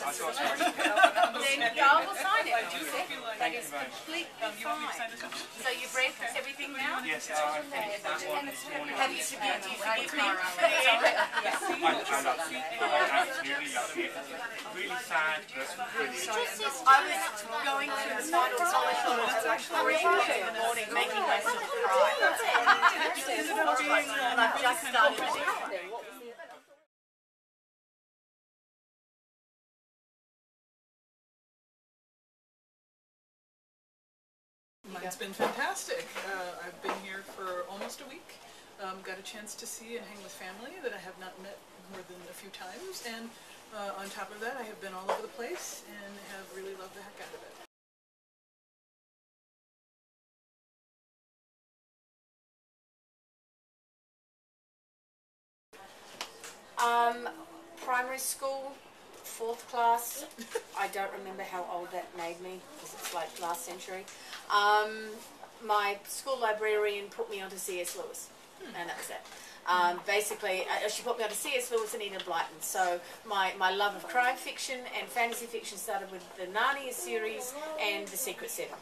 Then I will sign it. That is completely fine. So you've read everything now? Yes, I finished that one this morning. Have you forgiven me? I absolutely love it. Really sad, but really. I was going through the final collection at 3 in the morning, making myself cry. And I've just started it. Mine's been fantastic. I've been here for almost a week. Got a chance to see and hang with family that I have not met more than a few times, and on top of that I have been all over the place and have really loved the heck out of it. Primary school, 4th class. I don't remember how old that made me, because it's like last century. My school librarian put me onto C.S. Lewis, and that was it. Basically, she put me onto C.S. Lewis and Enid Blyton. So my love of crime fiction and fantasy fiction started with the Narnia series and The Secret Seven.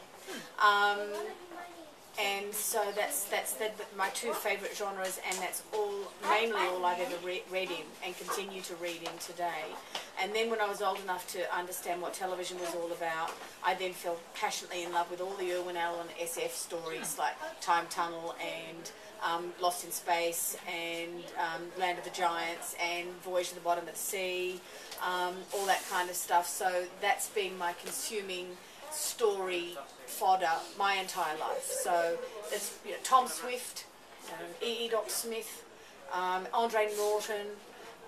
And so that's my two favourite genres, and that's mainly all I've ever read in and continue to read in today. And then when I was old enough to understand what television was all about, I then fell passionately in love with all the Irwin Allen SF stories like Time Tunnel and Lost in Space and Land of the Giants and Voyage to the Bottom of the Sea, all that kind of stuff. So that's been my consuming story fodder my entire life. So it's Tom Swift, E.E. Dr. Smith, Andre Norton.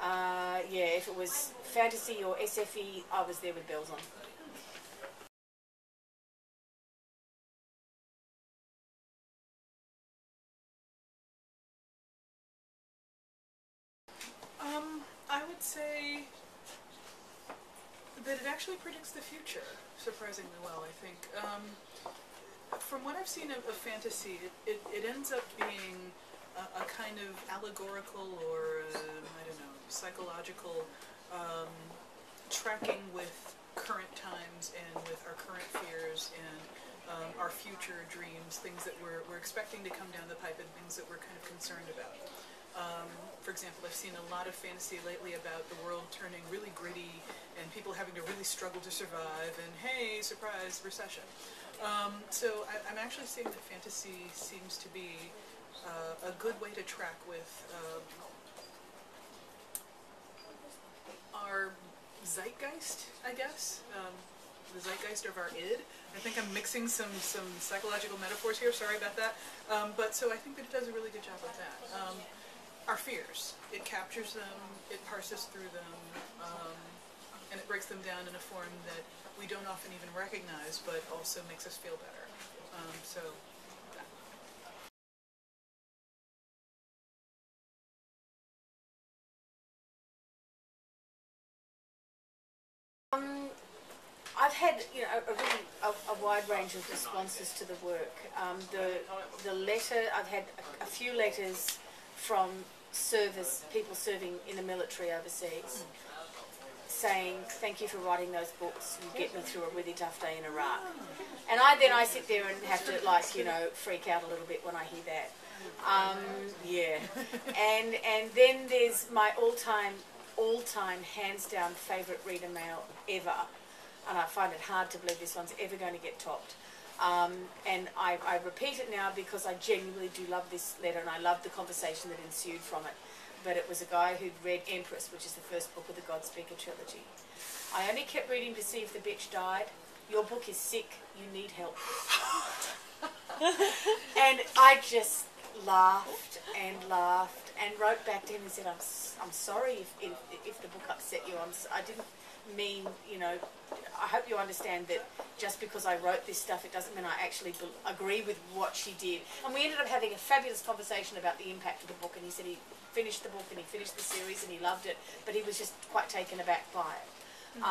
Yeah, if it was fantasy or SFE, I was there with bells on. I would say that it actually predicts the future surprisingly well, I think. From what I've seen of fantasy, it ends up being a kind of allegorical or, I don't know, psychological tracking with current times and with our current fears and our future dreams, things that we're expecting to come down the pipe and things that we're kind of concerned about. For example, I've seen a lot of fantasy lately about the world turning really gritty and people having to really struggle to survive, and hey, surprise, recession. So I'm actually seeing that fantasy seems to be a good way to track with our zeitgeist, I guess. The zeitgeist of our id. I think I'm mixing some psychological metaphors here, sorry about that. But so I think that it does a really good job with that. Our fears. It captures them, it parses through them, and it breaks them down in a form that we don't often even recognize, but also makes us feel better. So, I've had a wide range of responses to the work. The letter, I've had a few letters from people serving in the military overseas saying, thank you for writing those books, you get me through a really tough day in Iraq. And I sit there and have to freak out a little bit when I hear that. Yeah. And then there's my all-time hands down favourite reader mail ever, and I find it hard to believe this one's ever going to get topped. And I repeat it now because I genuinely do love this letter, and I love the conversation that ensued from it. But it was a guy who'd read Empress, which is the first book of the Godspeaker trilogy. I only kept reading to see if the bitch died. Your book is sick. You need help. And I just laughed and wrote back to him and said, I'm sorry if the book upset you. I didn't mean, I hope you understand that just because I wrote this stuff, it doesn't mean I actually agree with what she did. And we ended up having a fabulous conversation about the impact of the book, and he said he finished the book and he finished the series and he loved it, but he was just quite taken aback by it.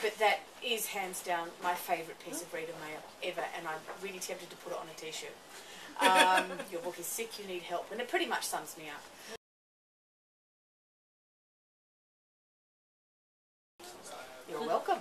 But that is hands down my favourite piece of reader mail ever, and I'm really tempted to put it on a t-shirt. Your book is sick, you need help, and it pretty much sums me up. You're welcome.